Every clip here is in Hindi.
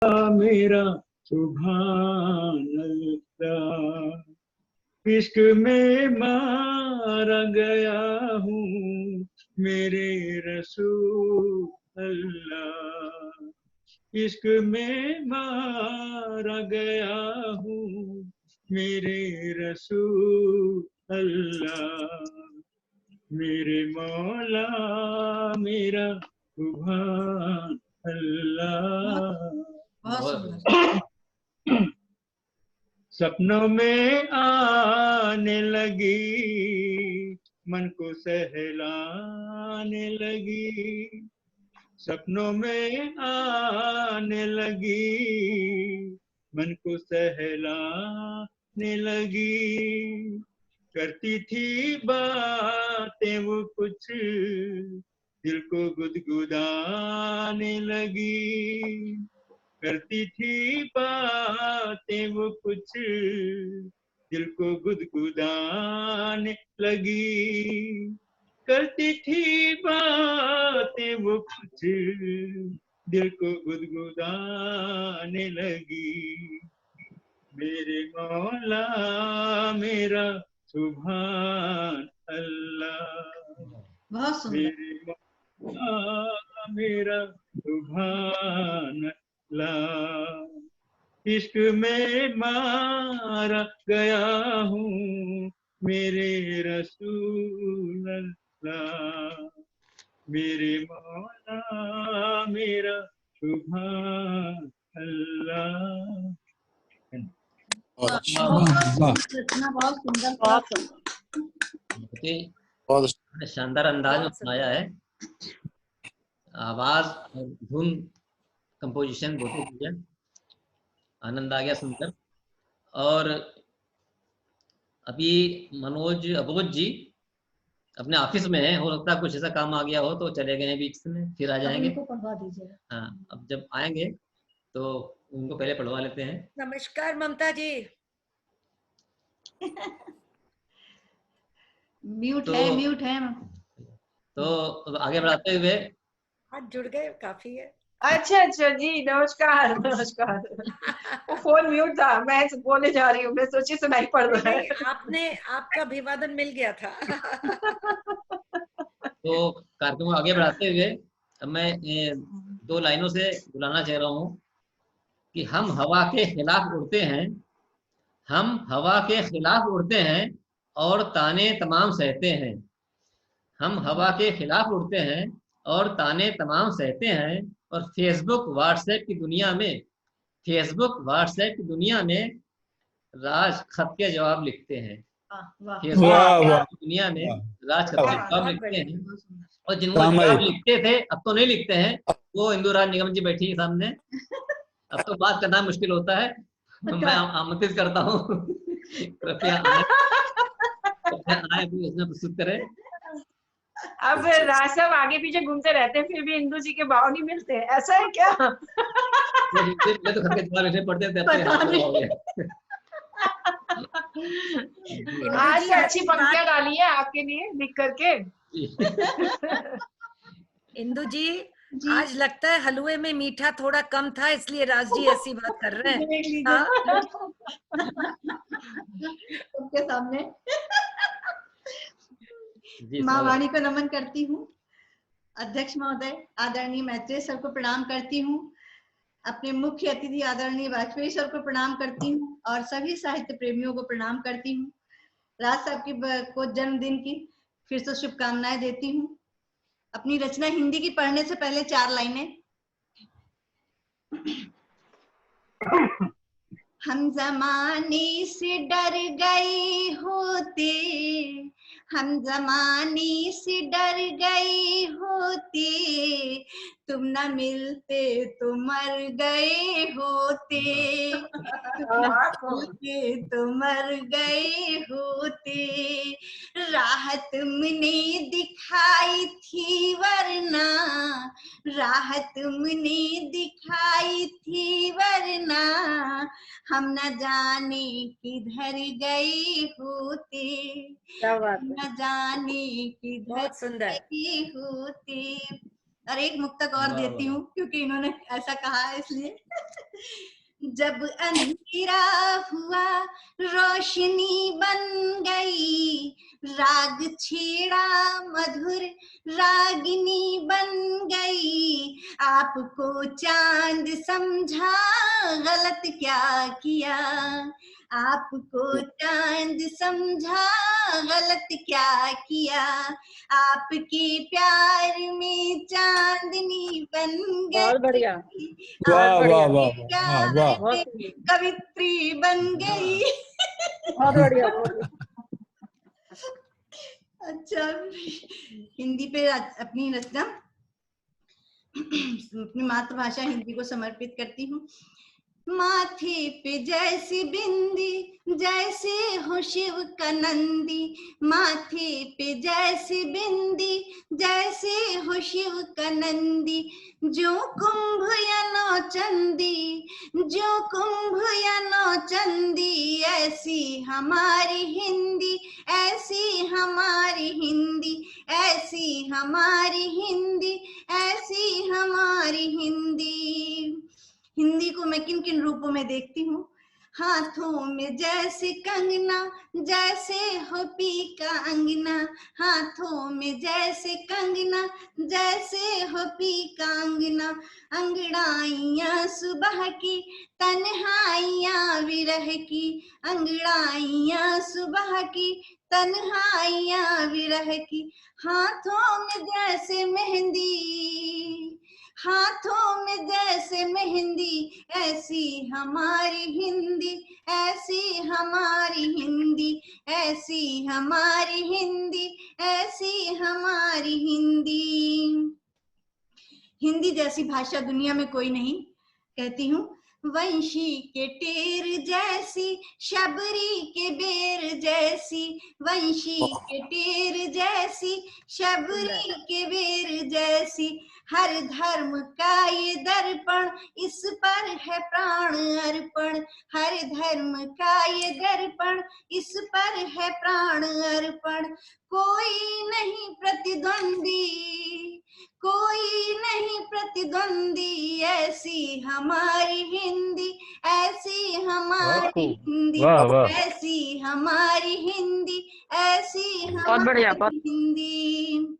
मेरा सुभान अल्लाह। इश्क में मारा गया हूँ मेरे रसूल अल्लाह। इश्क में मारा गया हूँ मेरे रसूल अल्लाह। मेरे मौला मेरा सुभान अल्लाह। सपनों में आने लगी मन को सहलाने लगी। सपनों में आने लगी मन को सहलाने लगी। करती थी बातें वो कुछ दिल को गुदगुदाने लगी। करती थी बातें वो कुछ दिल को गुदगुदाने लगी। करती थी बातें वो कुछ दिल को गुदगुदाने लगी। मेरे मौला मेरा सुभान अल्लाह। मेरे मौला मेरा सुभान अल्लाह। इश्क में मारा गया हूँ मेरे रसूल अल्लाह। मेरे मौला मेरा सुभान अल्लाह। बहुत सुंदर, बहुत शानदार अंदाज में सुनाया है। आवाज और धुन कंपोजिशन बहुत बढ़िया, आनंद आ गया सुनकर। और अभी मनोज अबोध जी अपने ऑफिस में है, हो सकता है कुछ ऐसा काम आ गया हो तो चले गए हैं बीच में, फिर आ जाएंगे। उनको पढ़वा दीजिए। हाँ, अब जब आएंगे तो उनको पहले पढ़वा लेते हैं। नमस्कार ममता जी। म्यूट है। तो आगे बढ़ाते हुए आज जुड़ गए, काफी है। अच्छा जी, नमस्कार। वो फोन म्यूट था, मैं बोलने जा रही हूँ, मैं सोची सुनाई पड़ रहा है। आपने आपका अभिवादन मिल गया था। तो कार्यक्रम को आगे बढ़ाते हुए मैं 2 लाइनों से बुलाना चाह रहा हूँ कि हम हवा के खिलाफ उड़ते हैं, हम हवा के खिलाफ उड़ते हैं और ताने तमाम सहते हैं। हम हवा के खिलाफ उड़ते हैं और ताने तमाम सहते हैं। और फेसबुक व्हाट्सएप की दुनिया में, फेसबुक व्हाट्सएप की दुनिया में राज खत के जवाब लिखते हैं। फेसबुक की दुनिया में राज खत के जवाब लिखते हैं। और जिनको जवाब लिखते थे अब तो नहीं लिखते हैं, वो इंदु राज निगम जी बैठी है सामने, अब तो बात करना मुश्किल होता है। मैं आमंत्रित करता हूँ कृपया आए उसमें प्रस्तुत करें। अब राज साहब आगे पीछे घूमते रहते हैं, फिर भी इंदु जी के भाव नहीं मिलते, ऐसा है क्या? मैं तो घर के जवाब लिखने पड़ते थे। आज से अच्छी पंक्तियां डाली है आपके लिए लिख करके। इंदु जी, आज लगता है हलवे में मीठा थोड़ा कम था, इसलिए राज जी ऐसी बात कर रहे हैं। सबके सामने माँ वाणी को नमन करती हूँ। अध्यक्ष महोदय आदरणीय मैत्रेय सर को प्रणाम करती हूँ। अपने मुख्य अतिथि आदरणीय वाजपेयी सर को प्रणाम करती हूँ और सभी साहित्य प्रेमियों को प्रणाम करती हूँ। राज साहब की को जन्मदिन की फिर से शुभकामनाएं देती हूँ। अपनी रचना हिंदी की पढ़ने से पहले 4 लाइनें। हम जमाने से डर गए होते, हम जमाने से डर गए होते, तुम न मिलते तो मर गए होते, तुम न मिलते तो मर गए होते। राह तुमने दिखाई थी वरना, राह तुमने दिखाई थी वरना, हम न जाने किधर गए होते, न जाने किधर गए होते। और एक मुक्तक और वाह, देती वाह। हूँ क्योंकि इन्होंने ऐसा कहा है इसलिए। जब अंधेरा हुआ रोशनी बन गई, राग छेड़ा मधुर रागिनी बन गई, आपको चांद समझा गलत क्या किया, आपको चांद समझा गलत क्या किया, आपके प्यार में चांदनी बन बहुत बढ़िया, गई, वाह वाह वाह वाह वाह प्यार वाह। बहुत में सुंदर, कवित्री बन गई। बहुत बढ़िया, बहुत बढ़िया। अच्छा, हिंदी पे अपनी रचना अपनी मातृभाषा हिंदी को समर्पित करती हूँ। माथे पे जैसी बिंदी जैसे हो शिव का नंदी, माथे पे जैसी बिंदी जैसे हो शिव का नंदी, जो कुंभ या नौ चंदी, जो कुंभ या नौ चंदी, ऐसी हमारी हिंदी, ऐसी हमारी हिंदी, ऐसी हमारी हिंदी, ऐसी हमारी हिंदी। हिंदी को मैं किन किन रूपों में देखती हूँ। हाथों में जैसे कंगना जैसे हो पी का अंगना, हाथों में जैसे कंगना जैसे हो पी का अंगना, अंगड़ाइयाँ सुबह की तन्हाइयाँ विरह की, अंगड़ाइयाँ सुबह की तन्हाइयाँ विरह की, हाथों में जैसे मेहंदी, हाथों में जैसे मेहंदी, ऐसी हमारी हिंदी, ऐसी हमारी हिंदी, ऐसी हमारी हिंदी, ऐसी हमारी हिंदी। हिंदी जैसी भाषा दुनिया में कोई नहीं। कहती हूँ, वंशी के टेर जैसी, शबरी के बेर जैसी, वंशी के टेर जैसी, शबरी के बेर जैसी, हर धर्म का ये दर्पण, इस पर है प्राण अर्पण, हर धर्म का ये दर्पण, इस पर है प्राण अर्पण, कोई नहीं प्रतिद्वंदी, कोई नहीं प्रतिद्वंदी, ऐसी हमारी हिंदी, ऐसी हमारी हिंदी, वाह वाह। ऐसी हमारी हिंदी, ऐसी बहुत बढ़िया, बहुत हमारी हिंदी।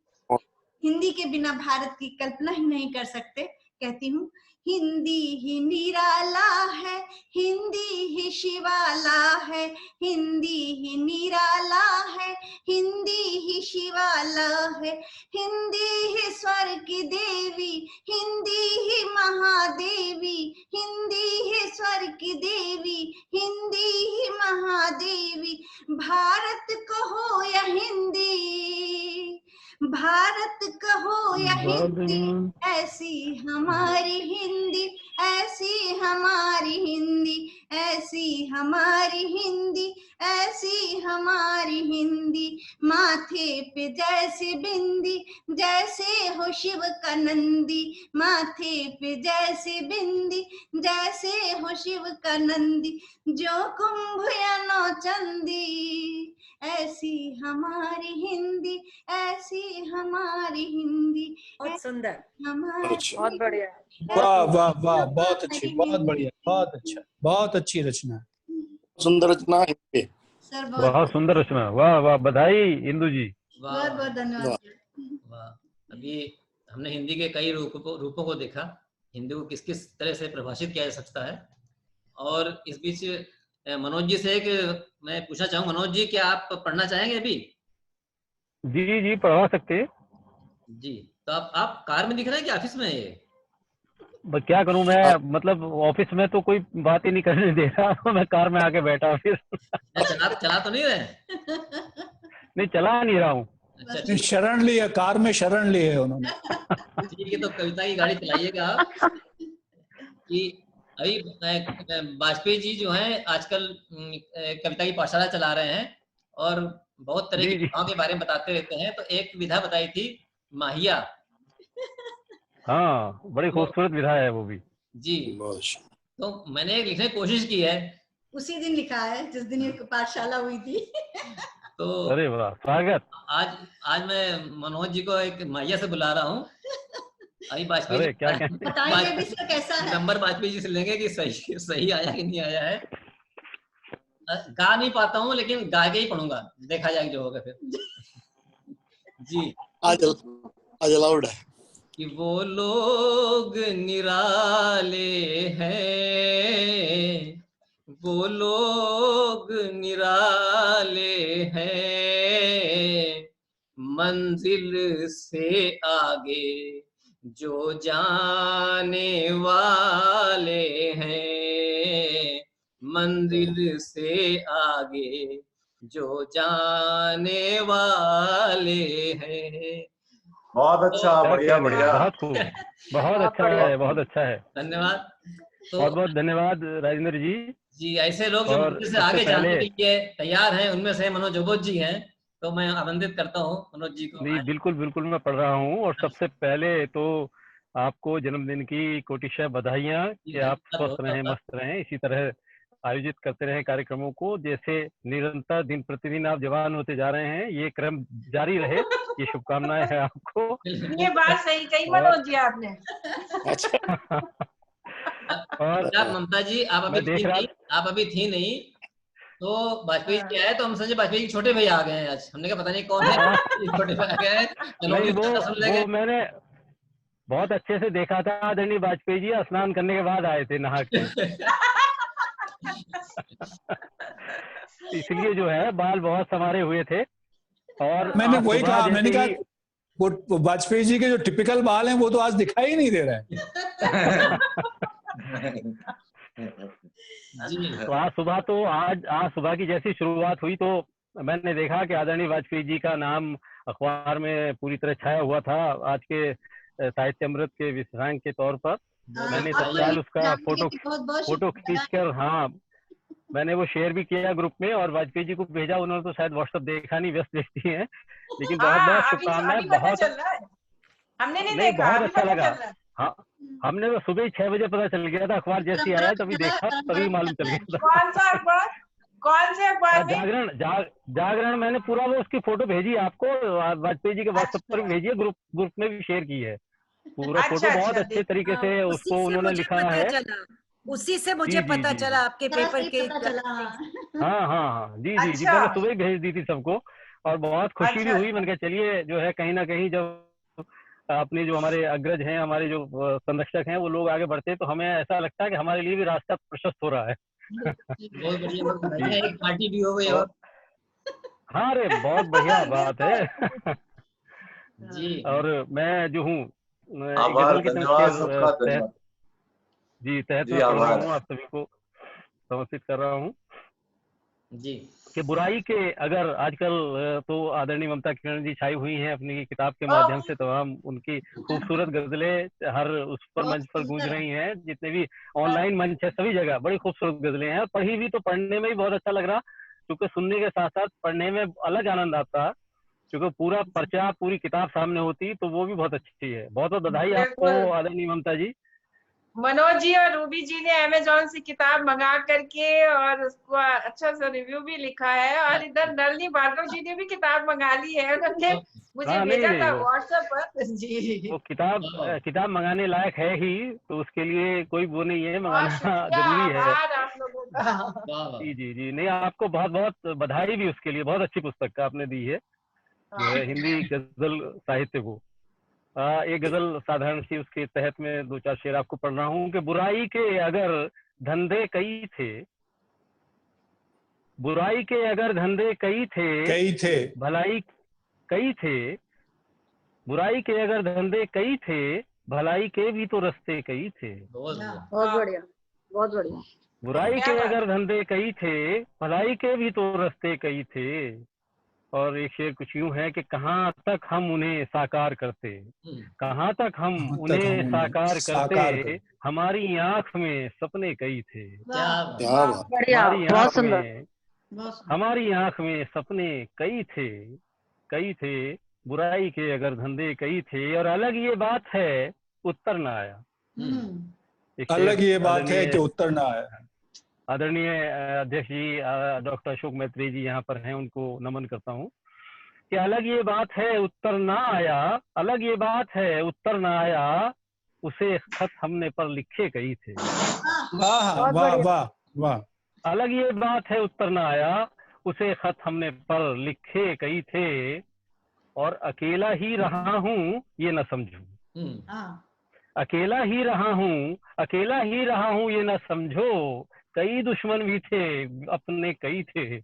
हिंदी के बिना भारत की कल्पना ही नहीं कर सकते। कहती हूँ, हिंदी ही निराला है, हिंदी ही शिवाला है, हिंदी ही निराला है, हिंदी ही शिवाला है, हिंदी ही स्वर की देवी, हिंदी ही महादेवी, हिंदी ही स्वर की देवी, हिंदी ही महादेवी, भारत कहो या हिंदी, भारत कहो या हिंदी, ऐसी हमारी हिंदी, ऐसी हमारी हिंदी, ऐसी हमारी हिंदी, ऐसी हमारी हिंदी, माथे पे जैसे बिंदी जैसे हो शिव का नंदी, माथे पे जैसे बिंदी जैसे हो शिव का नंदी, जो कुंभ या नौ चंदी, ऐसी हमारी हिंदी, ऐसी हमारी हिंदी, बहुत सुंदर। हमारी बहुत बढ़िया। वाह वाह वाह, बहुत अच्छी, बहुत बढ़िया, बहुत अच्छा, बहुत अच्छी रचना है। सुंदर रचना है। सर बहुत सुंदर रचना, वाह वाह, बधाई इंदु जी। वाह, बहुत वाह, बहुत धन्यवाद। वाह। अभी हमने हिंदी के कई रूपों को देखा, हिंदी को किस किस तरह से परिभाषित किया जा सकता है। और इस बीच मनोज जी से एक मैं पूछना चाहूँ, मनोज जी क्या आप पढ़ना चाहेंगे अभी? जी जी, पढ़वा सकते हैं। जी, तो आप कार में दिख रहे हैं कि ऑफिस में है ये? बस क्या करूं मैं, मतलब ऑफिस में तो कोई बात ही नहीं करने दे रहा, मैं कार में आके बैठा फिर। चला तो नहीं रहे? नहीं, चला नहीं रहा हूँ। अच्छा, ठीक शरण ली है, कार में शरण ली है उन्होंने। है, तो कविता की गाड़ी चलाइएगा आप। कि अभी वाजपेयी जी जो हैं आजकल कविता की पाठशाला चला रहे हैं और बहुत तरह की विधाओं के बारे में बताते रहते हैं। तो एक विधा बताई थी माहिया। हाँ, बड़ी खूबसूरत विधा है वो भी। जी, तो मैंने एक लिखने की कोशिश की है। उसी दिन लिखा है जिस दिन ये पाठशाला हुई थी। तो अरे वाह, स्वागत। आज मैं मनोज जी को एक माहिया से बुला रहा हूँ अभी वाजपेयी अरे जी क्या कहें, बताएंगे भी सर कैसा है। नंबर वाजपेयी जी से लेंगे कि सही सही आया कि नहीं आया है। गा नहीं पाता हूँ लेकिन गा के ही पढ़ूंगा, देखा जाएगा जो होगा फिर। जी आज अलाउड है। कि वो लोग निराले हैं, वो लोग निराले हैं, मंजिल से आगे जो जाने वाले हैं, मंजिल से आगे जो जाने वाले हैं। बहुत अच्छा, तो बढ़िया क्या बढ़िया। बहुत खूब, बहुत अच्छा है, बहुत अच्छा है। धन्यवाद। तो बहुत बहुत धन्यवाद राजेंद्र जी। जी ऐसे लोग जो और मुझसे सबसे आगे जाने पहले के लिए तैयार हैं, उनमें से मनोज जोबोध जी हैं, तो मैं आमंत्रित करता हूँ मनोज जी को। जी बिल्कुल बिल्कुल मैं पढ़ रहा हूँ। और सबसे पहले तो आपको जन्मदिन की कोटिशा बधाइयाँ कि आप धन्यवाद, स्वस्थ रहें, बहुत मस्त रहें, इसी तरह आयोजित करते रहें कार्यक्रमों को, जैसे निरंतर दिन प्रतिदिन आप जवान होते जा रहे हैं, ये क्रम जारी रहे, ये शुभकामनाएं हैं आपको। ये बात सही कही और मनोज जी आपने। अच्छा और ममता जी आप अभी मैं देख थी रहा नहीं, आप अभी थी नहीं, तो वाजपेयी जी आए तो हम समझे वाजपेयी जी छोटे भैया आ गए हैं आज। हमने कहा पता नहीं कौन है, ये छोटे भैया आ गए हैं, चलो नहीं, भी सुन लेंगे। वो मैंने बहुत अच्छे से देखा था। आदरणीय वाजपेयी जी स्नान करने के बाद आए थे नहा के। इसलिए जो है बाल बहुत संवारे हुए थे। और मैंने आज वही सुबह कहा, जैसे मैंने कहा ही वो वाजपेयी जी के जो टिपिकल बाल हैं वो तो आज दिखाई ही नहीं दे रहे हैं। जी तो आज सुबह की जैसी शुरुआत हुई तो मैंने देखा कि आदरणीय वाजपेयी जी का नाम अखबार में पूरी तरह छाया हुआ था आज के साहित्य अमृत के विशेषांक के तौर पर। मैंने आपको तत्काल ये उसका जानने फोटो की बहुत फोटो खींचकर, हाँ, मैंने वो शेयर भी किया ग्रुप में और वाजपेयी जी को भेजा। उन्होंने तो शायद व्हाट्सएप देखा नहीं, व्यस्त व्यक्ति हैं, लेकिन बहुत बहुत हाँ, शुभकामनाएं। अभी पता बहुत चल रहा है, हमने नहीं नहीं, देखा, बहुत अभी अच्छा पता लगा। चल रहा है। हाँ, हमने तो सुबह ही 6 बजे पता चल गया था, अखबार जैसे आया तभी देखा, तभी मालूम चल गया था। कौन सा अखबार, कौन से अखबार में? जागरण मैंने पूरा वो उसकी फोटो भेजी आपको, वाजपेयी जी के व्हाट्सएप पर भी भेजी है, ग्रुप में भी शेयर की है पूरा अच्छा, फोटो। बहुत अच्छा, अच्छे तरीके से उसी उसको से उन्होंने मुझे लिखा पता है। चला, उसी से मुझे जी, जी, पता जी, चला आपके पेपर के। पता चला। हाँ हाँ हाँ, जी जी जी, अच्छा। मैंने सुबह ही भेज दी थी सबको और बहुत खुशी भी अच्छा, हुई। मैंने कहा चलिए जो है कहीं ना कहीं जब अपने जो हमारे अग्रज हैं, हमारे जो संरक्षक हैं, वो लोग आगे बढ़ते हैं तो हमें ऐसा लगता है कि हमारे लिए भी रास्ता प्रशस्त हो रहा है। बहुत बढ़िया, बहुत बढ़िया, एक पार्टी भी हो गई। और हाँ, अरे बहुत बढ़िया बात है। जी और मैं जो हूँ एक आभार, गजल की धन्यवाद सबका, तहत धन्यवाद जी जी, मैं पढ़ रहा आभार। हूँ, आप सभी को समर्पित कर रहा हूँ जी कि बुराई के अगर आजकल तो आदरणीय ममता किरण जी छाई हुई हैं अपनी किताब के माध्यम से, तमाम उनकी खूबसूरत गजलें हर उस पर बहुत मंच पर गूंज सुंदर। रही हैं, जितने भी ऑनलाइन मंच है सभी जगह बड़ी खूबसूरत गजलें हैं। पढ़ी भी तो पढ़ने में भी बहुत अच्छा लग रहा, क्योंकि सुनने के साथ साथ पढ़ने में अलग आनंद आता है, क्योंकि पूरा पर्चा पूरी किताब सामने होती तो वो भी बहुत अच्छी है। बहुत बहुत बधाई आपको बिल्कुल। आदरणीय ममता जी। मनोज जी और रूबी जी ने अमेजोन से किताब मंगा करके और उसको अच्छा सा रिव्यू भी लिखा है, और इधर नलिनी भार्गव जी ने भी किताब मंगा ली है, उन्होंने मुझे हाँ, नहीं भेजा नहीं, था व्हाट्सएप पर। जी वो किताब मंगाने लायक है ही, तो उसके लिए कोई वो नहीं है, बहुत मंगाना शुक्रिया, जरूरी है। आभार आप लोगों का। जी जी जी, नहीं आपको बहुत बहुत बधाई भी उसके लिए, बहुत अच्छी पुस्तक आपने दी है जो है हिंदी गजल साहित्य को। एक गजल साधारण सी उसके तहत में 2-4 शेर आपको पढ़ रहा हूँ कि बुराई के अगर धंधे कई थे, बुराई के अगर धंधे कई थे, भलाई कई थे, बुराई के अगर धंधे कई थे, भलाई के भी तो रास्ते कई थे। बहुत बढ़िया, बहुत बढ़िया। बुराई के अगर धंधे कई थे, भलाई के भी तो रास्ते कई थे। और एक शेर कुछ यूं है कि कहाँ तक हम उन्हें साकार करते, कहाँ तक हम उन्हें साकार करते, हमारी आंख में सपने कई थे। क्या बात। बढ़िया, बहुत सुंदर। हमारी आंख में सपने कई थे, बुराई के अगर धंधे कई थे। और अलग ये बात है उत्तर ना आया। अलग ये बात है कि उत्तर ना आया। आदरणीय अध्यक्ष जी डॉक्टर अशोक मैत्री जी यहाँ पर हैं, उनको नमन करता हूँ कि अलग ये बात है उत्तर ना आया, अलग ये बात है उत्तर ना आया, उसे खत हमने पर लिखे कई थे। वाह वाह वाह वाह। अलग ये बात है उत्तर ना आया, उसे खत हमने पर लिखे कई थे, और अकेला ही रहा हूँ ये न समझो। अकेला ही रहा हूँ, अकेला ही रहा हूँ ये न समझो, कई दुश्मन भी थे अपने कई थे।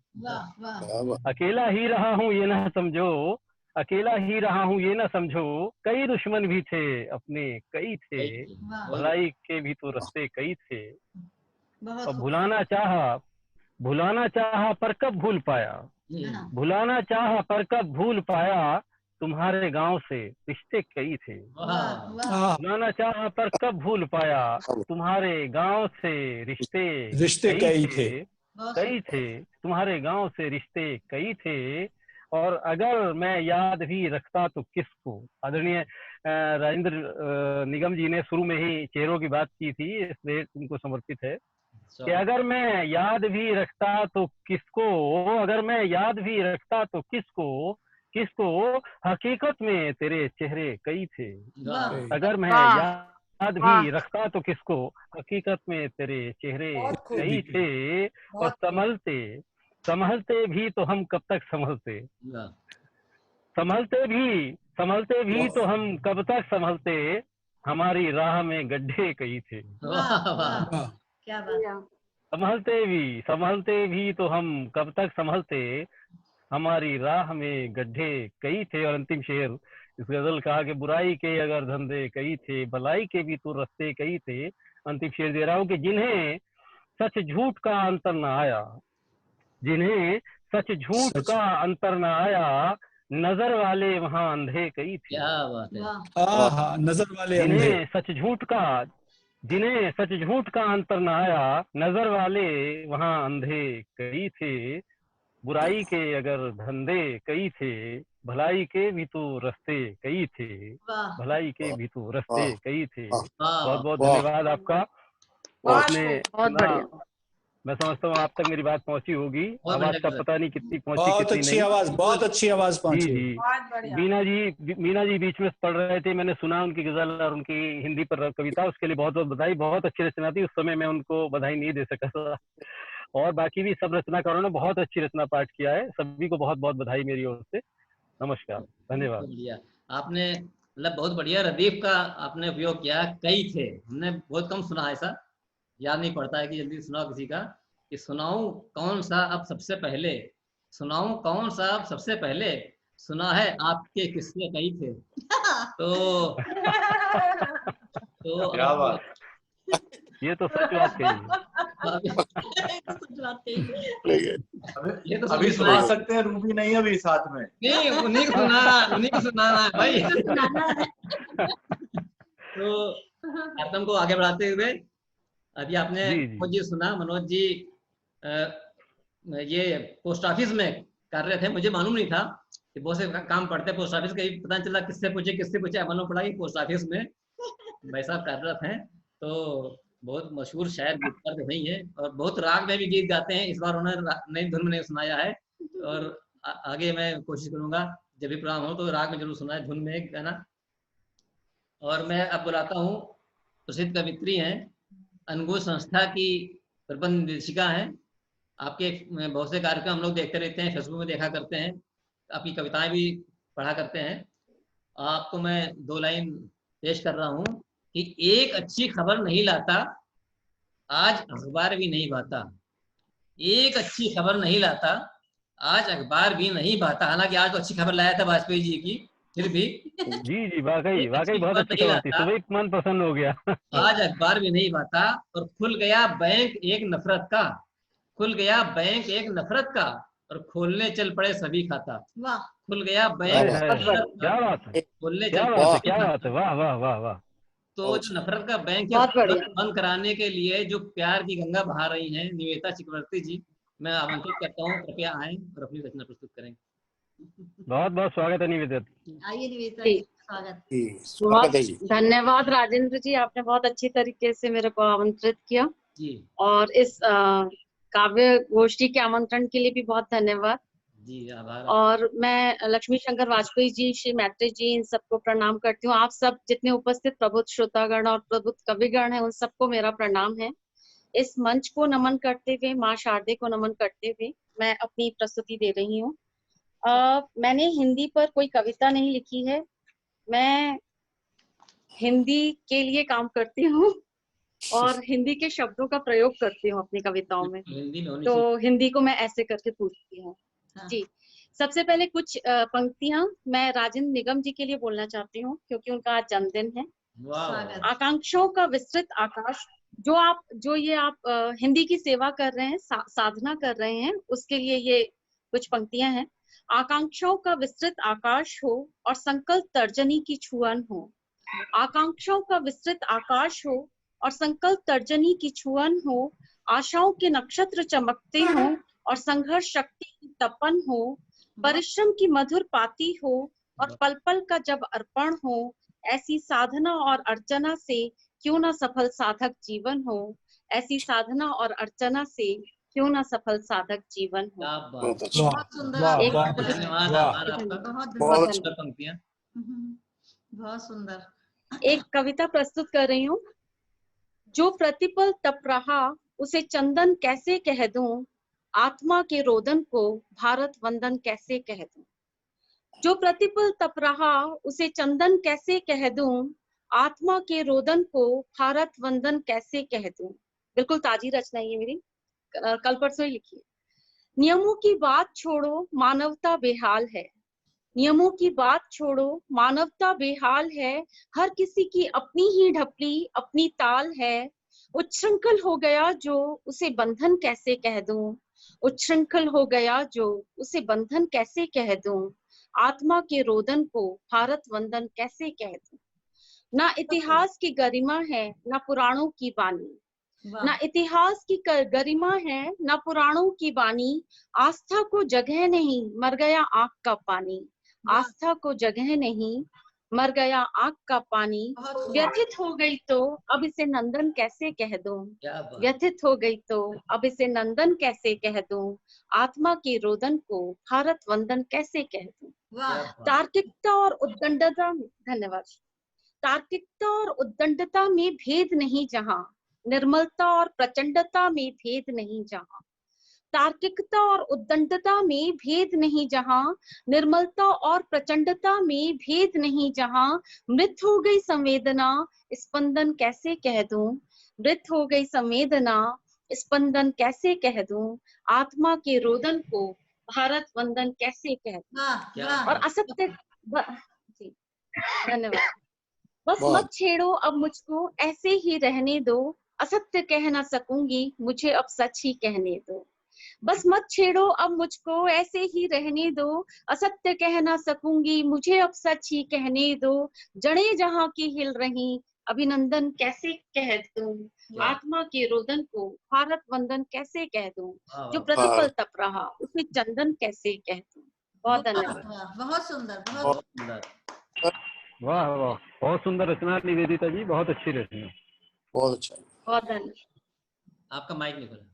अकेला ही रहा हूँ ये न समझो, अकेला ही रहा हूँ ये न समझो, कई दुश्मन भी थे अपने कई थे, भलाई के भी तो रास्ते कई थे। और भुलाना चाहा पर कब भूल पाया, भुलाना चाहा पर कब भूल पाया, तुम्हारे गांव से रिश्ते कई थे। भुलाना चाहा पर कब भूल पाया, तुम्हारे गांव से रिश्ते कई थे। कई थे, तुम्हारे गांव से रिश्ते कई थे। और अगर मैं याद भी रखता तो किसको, आदरणीय राजेंद्र निगम जी ने शुरू में ही चेहरों की बात की थी, इसलिए उनको समर्पित है कि अगर मैं याद भी रखता तो किसको, अगर मैं याद भी रखता तो किसको, किसको हकीकत में तेरे चेहरे कई थे। अगर मैं याद भी रखता तो किसको, हकीकत में तेरे चेहरे कई थे। और संभलते भी तो हम कब तक संभलते, संभलते भी तो हम कब तक संभलते, हमारी राह में गड्ढे कई थे। क्या बात। संभलते भी तो हम कब तक संभलते, हमारी राह में गड्ढे कई थे। और अंतिम शेर इस गजल कहा कि बुराई के अगर धंधे कई थे, भलाई के भी तो रास्ते कई थे। अंतिम शेर दे रहा हूँ कि जिन्हें सच झूठ का अंतर न आया, जिन्हें सच झूठ का अंतर न आया, नजर वाले वहां अंधे कई थे। क्या बात है। नजर वाले अंधे। जिन्हें सच झूठ का अंतर न आया, नजर वाले वहां अंधे कई थे। बुराई के अगर धंधे कई थे, भलाई के भी तो रास्ते कई थे, भलाई के भी तो रास्ते कई थे। बहुत बहुत धन्यवाद आपका। आपने मैं समझता हूँ आप तक मेरी बात पहुंची होगी। आवाज का पता नहीं कितनी पहुंची, बहुत अच्छी आवाज, बहुत अच्छी आवाज पहुंची। जी। मीना जी बीच में पढ़ रहे थे, मैंने सुना उनकी गजल और उनकी हिंदी पर कविता, उसके लिए बहुत बहुत बधाई। बहुत अच्छी रचना थी, उस समय मैं उनको बधाई नहीं दे सका था। और बाकी भी सब रचनाकारों ने बहुत अच्छी रचना पाठ किया है, सभी को बहुत बहुत बधाई मेरी ओर से। नमस्कार, धन्यवाद। आपने मतलब बहुत बढ़िया रदीफ का आपने उपयोग किया। कई थे, हमने बहुत कम सुना है, ऐसा याद नहीं पड़ता है कि जल्दी सुनाओ किसी का, कि सुनाऊं कौन सा अब सबसे पहले, सुनाऊं कौन सा अब सबसे पहले, सुना है आपके किस्से कई थे। तो क्या बात, ये तो सच बात कही। ये तो अभी सुना सकते हैं, रूबी नहीं अभी साथ में। नहीं, उन्हीं को सुनाना है भाई। तो कार्यक्रम को आगे बढ़ाते हुए अभी आपने मनोज जी सुना। मनोज जी ये पोस्ट ऑफिस में कार्यरत है, मुझे मालूम नहीं था कि बहुत से काम पड़ते हैं पोस्ट ऑफिस का, पता चला किससे पूछे मालूम पड़ा कि पोस्ट ऑफिस में भाई साहब कार्यरत हैं। तो बहुत मशहूर शायर गीतकार तो नहीं है, और बहुत राग में भी गीत गाते हैं। इस बार उन्होंने नई धुन में सुनाया है, और आगे मैं कोशिश करूंगा जब भी प्रोग्राम हो तो राग में जरूर सुनाए, धुन में गाना। और मैं अब बुलाता हूँ, प्रसिद्ध कवित्री हैं, अनगो संस्था की प्रबंध निर्देशिका हैं। आपके बहुत से कार्यक्रम हम लोग देखते रहते हैं, फेसबुक में देखा करते हैं, आपकी कविताएं भी पढ़ा करते हैं। आपको मैं 2 लाइन पेश कर रहा हूँ कि एक अच्छी खबर नहीं लाता, आज अखबार भी नहीं भाता। एक अच्छी खबर नहीं लाता, आज अखबार भी नहीं भाता। हालांकि आज तो अच्छी खबर लाया था वाजपेयी जी की, फिर भी जी वाकई बहुत अच्छी खबर थी, सुबह मन प्रसन्न हो गया। आज अखबार भी नहीं भाता, और खुल गया बैंक एक नफरत का, खुल गया बैंक एक नफरत का, और खोलने चल पड़े सभी खाता। खुल गया बैंक, क्या बात है, खोलने क्या चल बात है, क्या बात है, वाह वाह वाह वाह। तो जो नफरत का बैंक है बंद कराने के लिए जो प्यार की गंगा बहा रही हैं निवेदिता चक्रवर्ती जी, मैं आमंत्रित करता हूँ, कृपया आएं और अपनी रचना प्रस्तुत करें। बहुत बहुत स्वागत है निवेदिता। आइए निवेदिता, स्वागत। धन्यवाद राजेंद्र जी, आपने बहुत अच्छी तरीके से मेरे को आमंत्रित किया जी। और इस काव्य गोष्ठी के आमंत्रण के लिए भी बहुत धन्यवाद। जी आभार। और मैं लक्ष्मी शंकर वाजपेयी जी, श्री मैत्री जी, इन सबको प्रणाम करती हूँ। आप सब जितने उपस्थित प्रबुद्ध श्रोतागण और प्रबुद्ध कविगण हैं, उन सबको मेरा प्रणाम है। इस मंच को नमन करते हुए, माँ शारदे को नमन करते हुए मैं अपनी प्रस्तुति दे रही हूँ। मैंने हिंदी पर कोई कविता नहीं लिखी है, मैं हिंदी के लिए काम करती हूँ और हिंदी के शब्दों का प्रयोग करती हूँ अपनी कविताओं में। तो हिंदी को मैं ऐसे करके पूछती हूँ। जी, सबसे पहले कुछ पंक्तियां मैं राजेंद्र निगम जी के लिए बोलना चाहती हूँ, क्योंकि उनका आज जन्मदिन है। आकांक्षाओं का विस्तृत आकाश, जो ये आप हिंदी की सेवा कर रहे हैं, साधना कर रहे हैं, उसके लिए ये कुछ पंक्तियां हैं। आकांक्षाओं का विस्तृत आकाश हो और संकल्प तर्जनी की छुअन हो। आकांक्षाओं का विस्तृत आकाश हो और संकल्प तर्जनी की छुअन हो। आशाओं के नक्षत्र चमकते हो और संघर्ष शक्ति की तपन हो। परिश्रम की मधुर पाती हो और पल पल का जब अर्पण हो। ऐसी साधना और अर्चना से क्यों ना सफल साधक जीवन हो। ऐसी साधना और अर्चना से क्यों ना सफल साधक जीवन हो। बहुत अच्छा, बहुत सुंदर। एक कविता प्रस्तुत कर रही हूँ। जो प्रतिपल तप रहा उसे चंदन कैसे कह दूं। आत्मा के रोदन को भारत वंदन कैसे कह दूं। जो प्रतिपल तप रहा उसे चंदन कैसे कह दूं। आत्मा के रोदन को भारत वंदन कैसे कह दूं। बिल्कुल ताजी रचना है ये मेरी, कल परसों ही लिखी है। नियमों की बात छोड़ो, मानवता बेहाल है। नियमों की बात छोड़ो, मानवता बेहाल है। हर किसी की अपनी ही ढपली, अपनी ताल है। उच्छृंखल हो गया जो, उसे बंधन कैसे कह दूं। उच्छृंखल हो गया जो, उसे बंधन कैसे कह दूं। आत्मा के रोदन को भारत वंदन कैसे कह दूं। ना इतिहास की गरिमा है, ना पुराणों की बानी। ना इतिहास की गरिमा है, ना पुराणों की बानी। आस्था को जगह नहीं, मर गया आंख का पानी। आस्था को जगह नहीं, मर गया आंख का पानी। व्यथित हो गई तो अब इसे नंदन कैसे कह दूं। व्यथित हो गई तो अब इसे नंदन कैसे कह दूं। आत्मा के रोदन को भारत वंदन कैसे कह दूं। तार्किकता और उद्दंडता, धन्यवाद। तार्किकता और उद्दंडता में भेद नहीं जहां, निर्मलता और प्रचंडता में भेद नहीं जहां। तार्किकता और उद्दंडता में भेद नहीं जहां, निर्मलता और प्रचंडता में भेद नहीं जहां। मृत हो गई संवेदना, स्पंदन कैसे कह दूं। मृत हो गई संवेदना, स्पंदन कैसे कह दूं। आत्मा के रोदन को भारत वंदन कैसे कह दूं। और असत्य, जी धन्यवाद। बस मत छेड़ो अब मुझको, ऐसे ही रहने दो। असत्य कह ना सकूंगी, मुझे अब सच ही कहने दो। बस मत छेड़ो अब मुझको, ऐसे ही रहने दो। असत्य कह ना सकूंगी, मुझे अब सच ही कहने दो। जड़ें जहां की हिल रही, अभिनंदन कैसे कह दूं। आत्मा के रोदन को भारत वंदन कैसे कह दूं। जो प्रतिपल तप रहा उसे चंदन कैसे कह दूं। बहुत धन्यवाद। बहुत सुंदर, बहुत सुंदर। वाह वाह, बहुत सुंदर रचना निवेदिता जी, बहुत अच्छी रचना। बहुत अच्छा, बहुत धन्यवाद। आपका माइक नहीं खुला।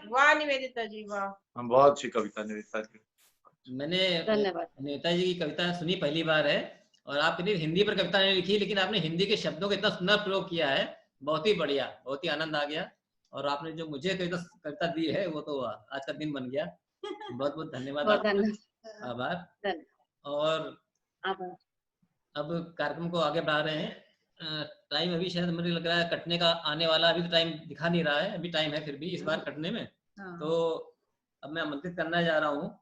वाह निवेदिता जी, वाह, बहुत अच्छी कविता निवेदिता जी। मैंने निवेदिता जी की कविता सुनी पहली बार है, और आपने हिंदी पर कविता नहीं लिखी, लेकिन आपने हिंदी के शब्दों का इतना सुंदर प्रयोग किया है, बहुत ही बढ़िया, बहुत ही आनंद आ गया। और आपने जो मुझे कविता दी है वो तो आज का दिन बन गया। बहुत बहुत धन्यवाद, आभार। और अब कार्यक्रम को आगे बढ़ा रहे हैं। टाइम अभी शायद मुझे लग रहा है कटने का आने वाला, अभी तो टाइम दिखा नहीं रहा है, अभी टाइम है फिर भी इस बार कटने में। तो अब मैं आमंत्रित करना जा रहा हूँ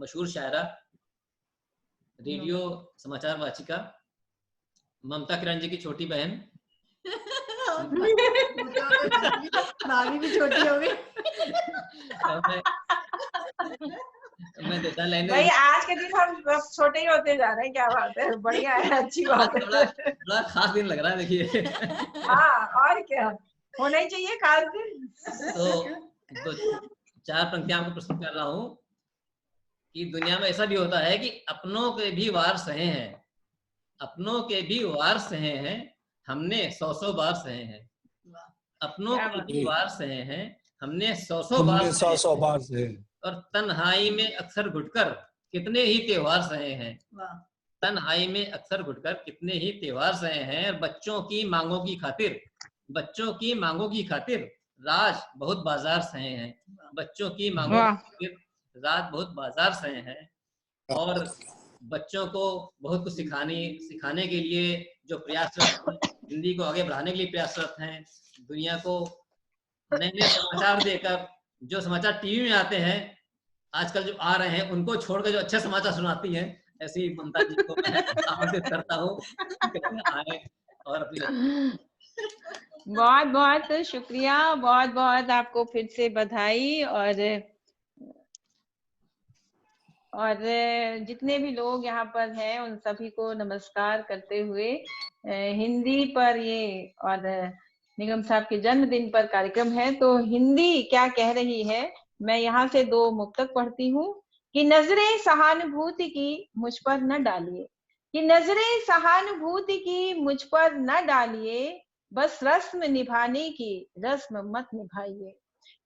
मशहूर शायरा, रेडियो समाचार वाचिका ममता किरण जी की छोटी बहन। भाभी भी छोटी हो गई। मैं देता लाइन भाई, आज के दिन हम छोटे ही होते जा रहे हैं, क्या बात है, बढ़िया है, अच्छी बात है। बड़ा खास दिन लग रहा है, देखिए। हाँ, और क्या होना ही चाहिए खास दिन। तो 4 पंक्तियां आपको प्रस्तुत कर रहा हूँ कि दुनिया में ऐसा भी होता है कि अपनों के भी वार सहे हैं, अपनों के भी वार सहे हैं, हमने 100 बार सहे हैं। अपनों के भी वार सहे हैं, हमने 100 बार सहे और तन्हाई में अक्सर घुटकर कितने ही त्योहार सहे हैं। तन्हाई में अक्सर घुटकर कितने ही त्योहार सहे हैं। बच्चों की मांगों की खातिर, बच्चों की मांगों की खातिर राज बहुत बाजार सहे हैं। बच्चों की मांगों की खातिर राज बहुत बाजार सहे हैं। और बच्चों को बहुत कुछ सिखाने के लिए जो प्रयासरत हैं, हिंदी को आगे बढ़ाने के लिए प्रयासरत हैं। दुनिया को नए नए समाचार देकर, जो समाचार टीवी में आते हैं आजकल जो आ रहे हैं, उनको छोड़कर जो अच्छे समाचार सुनाती हैं, ऐसी ममता जी को मैं आमंत्रित करता हूँ आए और अपनी बहुत बहुत शुक्रिया, बहुत बहुत आपको फिर से बधाई। और जितने भी लोग यहाँ पर हैं उन सभी को नमस्कार करते हुए हिंदी पर ये और निगम साहब के जन्मदिन पर कार्यक्रम है, तो हिंदी क्या कह रही है, मैं यहाँ से 2 मुक्तक पढ़ती हूँ कि नजरें सहानुभूति की मुझ पर न डालिए, कि नजरें सहानुभूति की मुझ पर न डालिए, बस रस्म निभाने की रस्म मत निभाइए।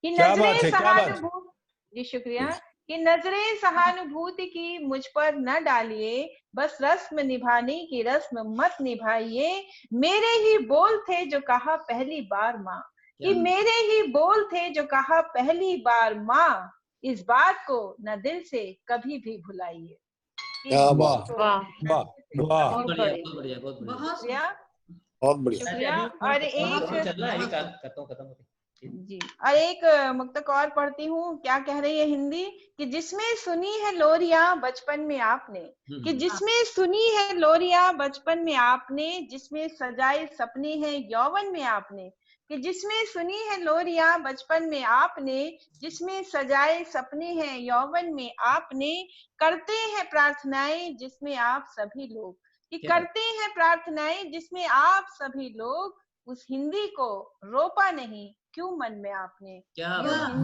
कि नजरें सहानुभूति, जी शुक्रिया, कि नजरें सहानुभूति की मुझ पर न डालिए, बस रस्म निभाने की रस्म मत निभाइए। मेरे ही बोल थे जो कहा पहली बार माँ, कि मेरे ही बोल थे जो कहा पहली बार माँ, इस बात को न दिल से कभी भी भुलाइए। बहुत बढ़िया। और जी, और एक मुक्तक और पढ़ती हूँ, क्या कह रही है हिंदी, कि जिसमें सुनी है लोरियां बचपन में आपने, कि जिसमें सुनी है लोरियां बचपन में आपने, जिसमें सजाए सपने हैं यौवन में आपने, कि जिसमें सुनी है लोरियां बचपन में आपने, जिसमें सजाए सपने हैं यौवन में आपने, करते हैं प्रार्थनाएं जिसमें आप सभी लोग, कि करते हैं प्रार्थनाएं जिसमें आप सभी लोग, उस हिंदी को रोपा नहीं क्यों मन में आपने।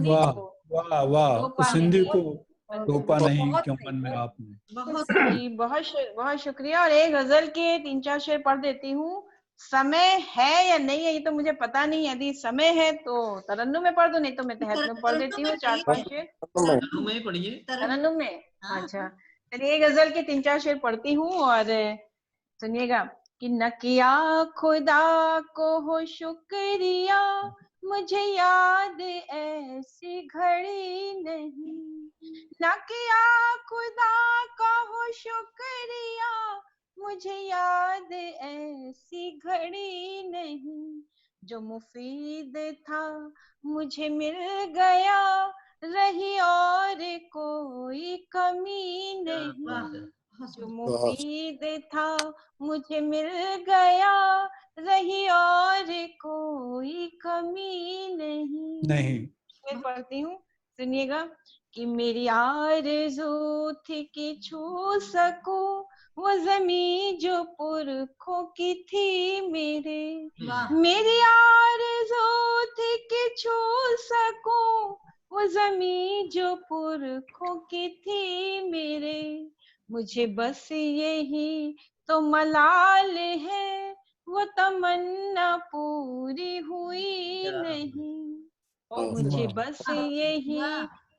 वाह वाह, उस हिंदी को रोपा नहीं क्यों मन में आपने। जी बहुत शुक्रिया। और एक गजल के 3-4 शेर पढ़ देती हूँ। समय है या नहीं है ये तो मुझे पता नहीं, यदि समय है तो तरन्नुम में पढ़ दो, नहीं तो मैं तहत में पढ़ देती हूँ। 4-5 शेर तरन्नुम में पढ़िए। तरन्नुम में, अच्छा चलिए एक गजल के 3-4 शेर पढ़ती हूँ और सुनिएगा। कि न किया खुदा को हो शुक्रिया, मुझे याद ऐसी घड़ी नहीं, न किया खुदा का हो शुक्रिया, मुझे याद ऐसी घड़ी नहीं, जो मुफीद था मुझे मिल गया, रही और कोई कमी नहीं, जो मुफीद था मुझे मिल गया, रही और कोई कमी नहीं। मैं पढ़ती हूँ, सुनिएगा। कि मेरी आरज़ू थी कि छू सकूं वो ज़मीं जो पुरखों की थी मेरे, मेरी आरज़ू थी कि छू सकूं वो ज़मीं जो पुरखों की थी मेरे, मुझे बस यही तो मलाल है, वो तमन्ना पूरी हुई नहीं, मुझे बस यही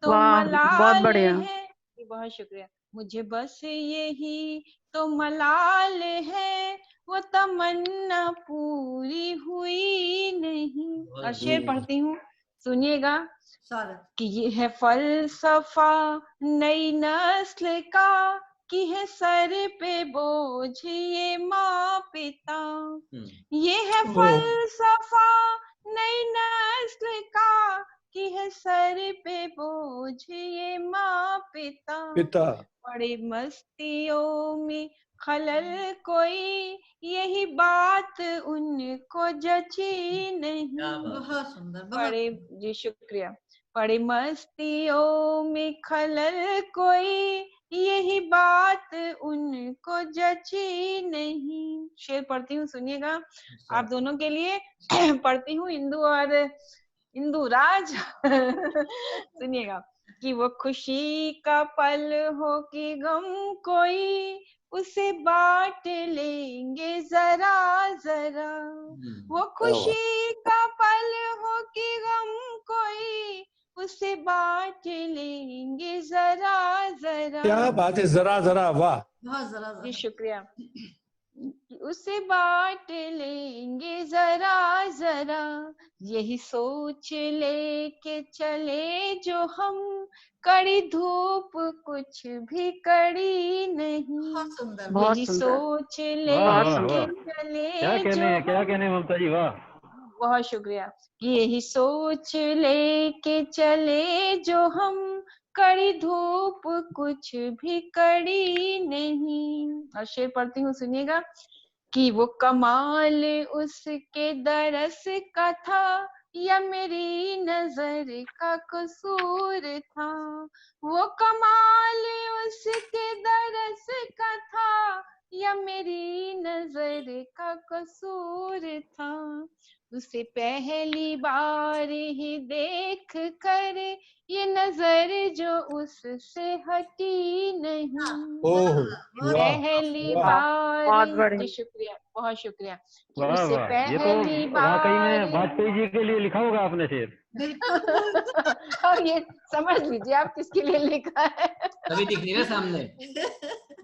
तो मलाल है। बहुत शुक्रिया। मुझे बस यही तो मलाल है, वो तमन्ना पूरी हुई नहीं। और शेर पढ़ती हूँ, सुनिएगा। कि ये है फलसफा नई नस्ल का, कि है सर पे बोझ ये माँ पिता, ये है फलसफा नई नस्ल का, कि है सर पे बोझ ये माँ पिता, बड़ी मस्तियों में खलल कोई, यही बात उनको जची नहीं। बहुत सुंदर, बड़े जी शुक्रिया। बड़ी मस्तियों में खलल कोई, यही बात उनको जची नहीं। शेर पढ़ती हूँ, सुनिएगा आप दोनों के लिए पढ़ती हूँ, इंदु और इंदु राज सुनिएगा। कि वो खुशी का पल हो कि गम कोई, उसे बांट लेंगे जरा जरा, वो खुशी का पल हो कि गम कोई, उसे बांट लेंगे जरा जरा। क्या बात है, जरा जरा, वाह। बहुत जरा जी शुक्रिया। उसे बांट लेंगे जरा जरा, यही सोच लेके चले जो हम, कड़ी धूप कुछ भी कड़ी नहीं। बहुत सुंदर, यही सोच लेके चले क्या कहने ममता जी, वाह। बहुत शुक्रिया। यही सोच लेके चले जो हम, कड़ी धूप कुछ भी कड़ी नहीं। और शेर पढ़ती हूँ, सुनिएगा। कि वो कमाल उसके दरस का था या मेरी नजर का कसूर था। वो कमाल उसके दरस का था या मेरी नजर का कसूर था। उसे पहली बार ही देख कर ये नजर जो उससे हटी नहीं। पहली बार। जी शुक्रिया, बहुत शुक्रिया। कि उसे पहली बार। वाकई में वाजपेयी जी के लिए लिखा होगा आपने शेर। और ये समझ लीजिए आप किसके लिए लिखा है। तभी दिख रही है सामने।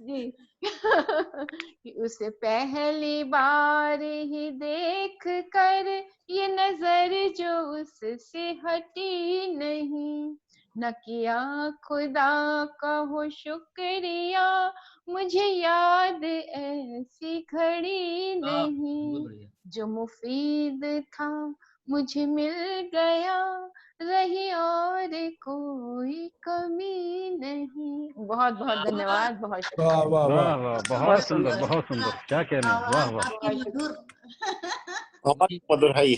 जी। कि उसे पहली बार ही देख कर ये नजर जो उससे हटी नहीं। न किया खुदा का हो शुक्रिया, मुझे याद ऐसी घड़ी नहीं। जो मुफीद था मुझे मिल गया, रही और कोई कमी नहीं। बहुत बहुत धन्यवाद, बहुत शुक्रिया। वाह वाह वाह वाह, वाह, बहुत सुंदर, बहुत सुंदर, क्या कहने, वाह वाह। मधुर है ये।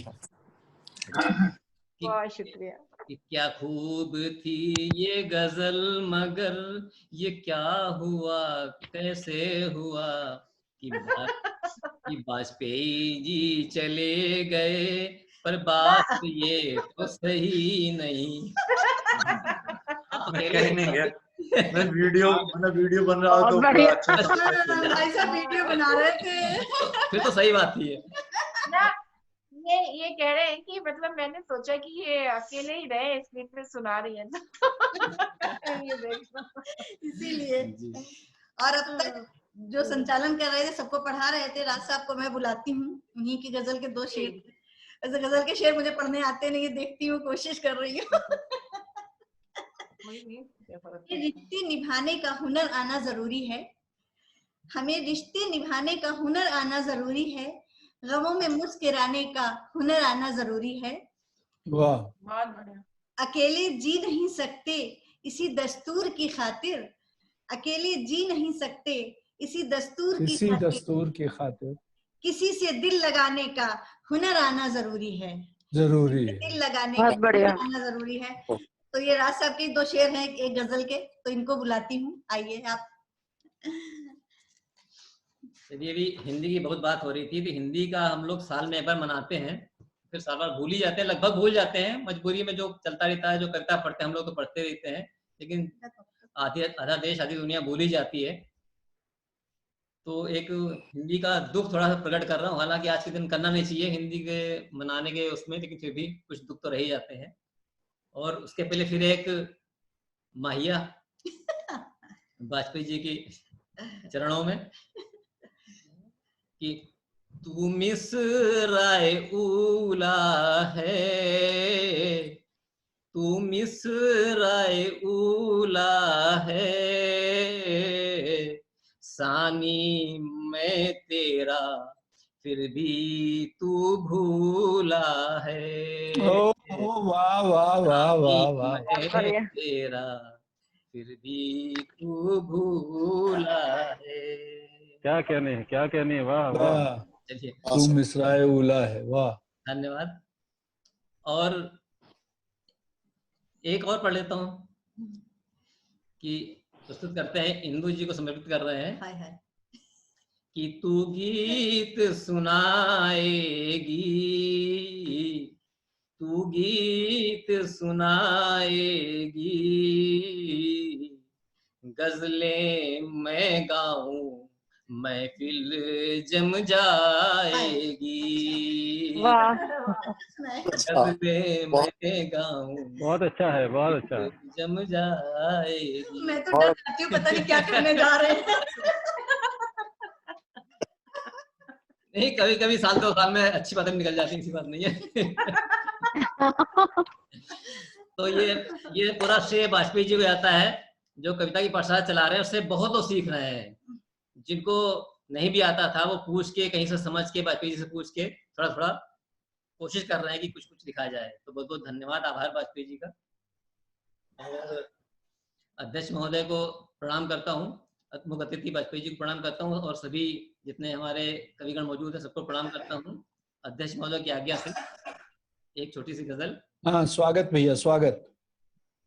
बहुत शुक्रिया। कि क्या खूब थी ये गजल, मगर ये क्या हुआ, कैसे हुआ कि वाजपेयी जी चले गए, पर बात ये तो सही नहीं। आप अकेले नहीं गया। मैं वीडियो बन रहा तो अच्छा भाई साहब वीडियो बना रहे थे। फिर तो सही बात थी ये। ना ये कह रहे हैं कि मतलब मैंने सोचा कि ये अकेले ही रहे, इसलिए फिर सुना रही है। ये देखो इसीलिए। और अब तक जो संचालन कर रहे थे, सबको पढ़ा रहे थे, राज साहब को मैं बुलाती हूँ। उन्हीं की गजल के 2 शेर। ऐसे गजल के शेर मुझे पढ़ने आते नहीं, देखती हूँ, कोशिश कर रही हूँ। रिश्ते निभाने का हुनर आना जरूरी है, हमें रिश्ते निभाने का हुनर आना जरूरी है, गमों में मुस्कुराने का हुनर आना जरूरी है। वाह, बहुत बढ़िया। अकेले जी नहीं सकते इसी दस्तूर की खातिर, अकेले जी नहीं सकते इसी दस्तूर की खातिर, किसी से दिल लगाने का हुनर आना जरूरी है। जरूरी है, दिल लगाने का हुनर आना जरूरी है। तो ये राज साहब के 2 शेर हैं एक गजल के, तो इनको बुलाती हूँ, आइए आप। चलिए, अभी हिंदी की बहुत बात हो रही थी, तो हिंदी का हम लोग साल में एक बार मनाते हैं, फिर साल भर भूल ही जाते हैं, लगभग भूल जाते हैं, मजबूरी में जो चलता रहता है, जो करता पढ़ते हैं, हम लोग तो पढ़ते रहते हैं, लेकिन आधा देश आधी दुनिया भूल ही जाती है। तो एक हिंदी का दुख थोड़ा सा प्रकट कर रहा हूँ, हालांकि आज के दिन करना नहीं चाहिए हिंदी के मनाने के उसमें, लेकिन फिर भी कुछ दुख तो रह ही जाते हैं। और उसके पहले फिर एक माहिया वाजपेयी जी की चरणों में कि तू मिसराए उला है, तू मिसराए उला है, सानी मैं तेरा फिर भी तू भूला है। वाह वाह वाह वाह वाह, मैं तेरा फिर भी तू भूला है। क्या कहने, वाह वाह। चलिए, तू मिसराए उला है, वाह, धन्यवाद। और एक और पढ़ लेता हूँ कि प्रस्तुत करते हैं, इंदु जी को समर्पित कर रहे हैं। हाय हाय। कि तू गीत सुनाएगी, तू गीत सुनाएगी, गजलें मैं गाऊं महफिल जम जाएगी, वाह में मैं गाऊं बहुत अच्छा है, बहुत अच्छा है। जम जाएगी। मैं तो डर जाती हूँ, पता नहीं क्या करने जा रहे हैं। नहीं, कभी कभी साल 2 साल में अच्छी बातें निकल जाती है, ऐसी बात नहीं है। तो ये पूरा श्रेय वाजपेयी जी को जाता है, जो कविता की पाठशाला चला रहे हैं, उससे बहुत लोग सीख रहे हैं। जिनको नहीं भी आता था वो पूछ के, कहीं से समझ के, वाजपेयी जी से पूछ के थोड़ा थोड़ा कोशिश कर रहे हैं कि कुछ कुछ लिखा जाए। तो बहुत बहुत धन्यवाद, आभार वाजपेयी जी का। और अध्यक्ष महोदय को प्रणाम करता हूँ, मुख्य अतिथि वाजपेयी जी को प्रणाम करता हूँ, और सभी जितने हमारे कविगण मौजूद है सबको प्रणाम करता हूँ। अध्यक्ष महोदय की आज्ञा से एक छोटी सी गजल। हाँ, स्वागत भैया, स्वागत।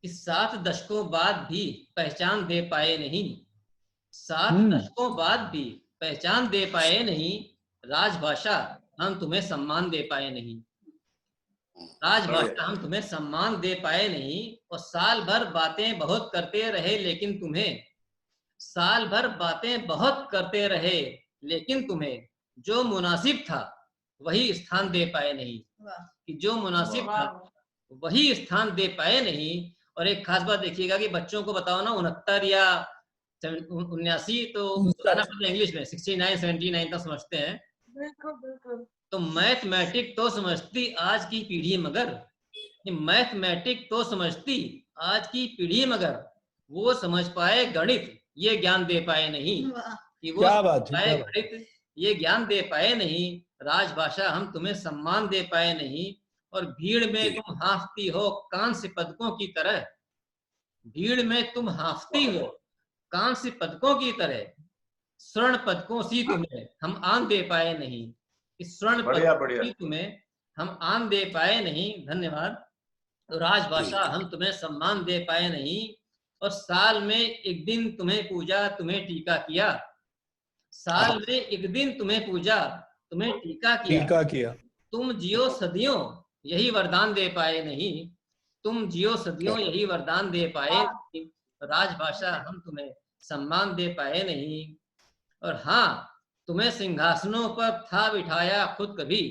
इस 7 दशकों बाद भी पहचान दे पाए नहीं, 7 दशकों बाद भी पहचान दे पाए नहीं, राजभाषा हम तुम्हें सम्मान दे पाए नहीं, राजभाषा हम तुम्हें सम्मान दे पाए नहीं। और साल भर बातें बहुत करते रहे लेकिन तुम्हें, साल भर बातें बहुत करते रहे लेकिन तुम्हें जो मुनासिब था वही स्थान दे पाए नहीं, कि जो मुनासिब था वही स्थान दे पाए नहीं। और एक खास बात देखिएगा कि बच्चों को बताओ ना 69 या 79 तो इंग्लिश में 69 79 तक समझते हैं, तो मैथमेटिक तो समझती आज की पीढ़ी, मगर मैथमेटिक तो समझती आज की पीढ़ी, मगर वो समझ पाए गणित ये ज्ञान दे पाए नहीं, कि वो समझ पाए गणित ये ज्ञान दे पाए नहीं। राजभाषा हम तुम्हें सम्मान दे पाए नहीं। और भीड़ में तुम हाँफती हो कांस्य पदकों की तरह, भीड़ में तुम हाँफती हो कांस्य पदकों की तरह, स्वर्ण पदकों सी तुम्हें हम आन दे पाए नहीं, इस स्वर्ण पदकों सी तुम्हें हम आन दे पाए नहीं। धन्यवाद। तो राजभाषा हम तुम्हें सम्मान दे पाए नहीं, और साल में एक दिन तुम्हें पूजा तुम्हें टीका किया, साल में एक दिन तुम्हें पूजा तुम्हें टीका किया, तुम जियो सदियों यही वरदान दे पाए नहीं, तुम जियो सदियों यही वरदान दे पाए नहीं। राजभाषा हम तुम्हें सम्मान दे पाए नहीं। और हाँ, तुम्हें सिंहासनों पर था बिठाया खुद कभी,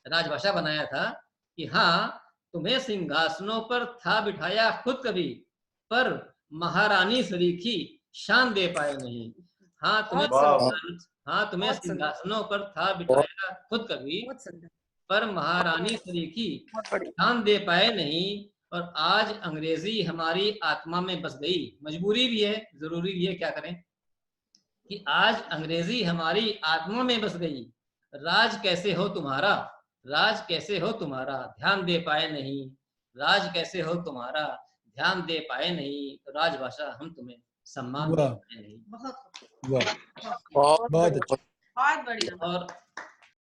राजभाषा बनाया था कि हाँ, तुम्हें सिंहासनों पर था बिठाया खुद कभी, पर महारानी सरीखी शान दे पाए नहीं। हाँ, तुम्हें सिंहासनों पर था बिठाया खुद कभी, पर महारानी सरीखी शान दे पाए नहीं। और आज अंग्रेजी हमारी आत्मा में बस गई, मजबूरी भी है, जरूरी भी है, क्या करें, कि आज अंग्रेजी हमारी आत्मा में बस गई। राज कैसे हो तुम्हारा, राज कैसे हो तुम्हारा ध्यान दे पाए नहीं, राज कैसे हो तुम्हारा ध्यान दे पाए नहीं। तो राजभाषा हम तुम्हें सम्मान दे पाए नहीं। बहुत अच्छा, बहुत बढ़िया। और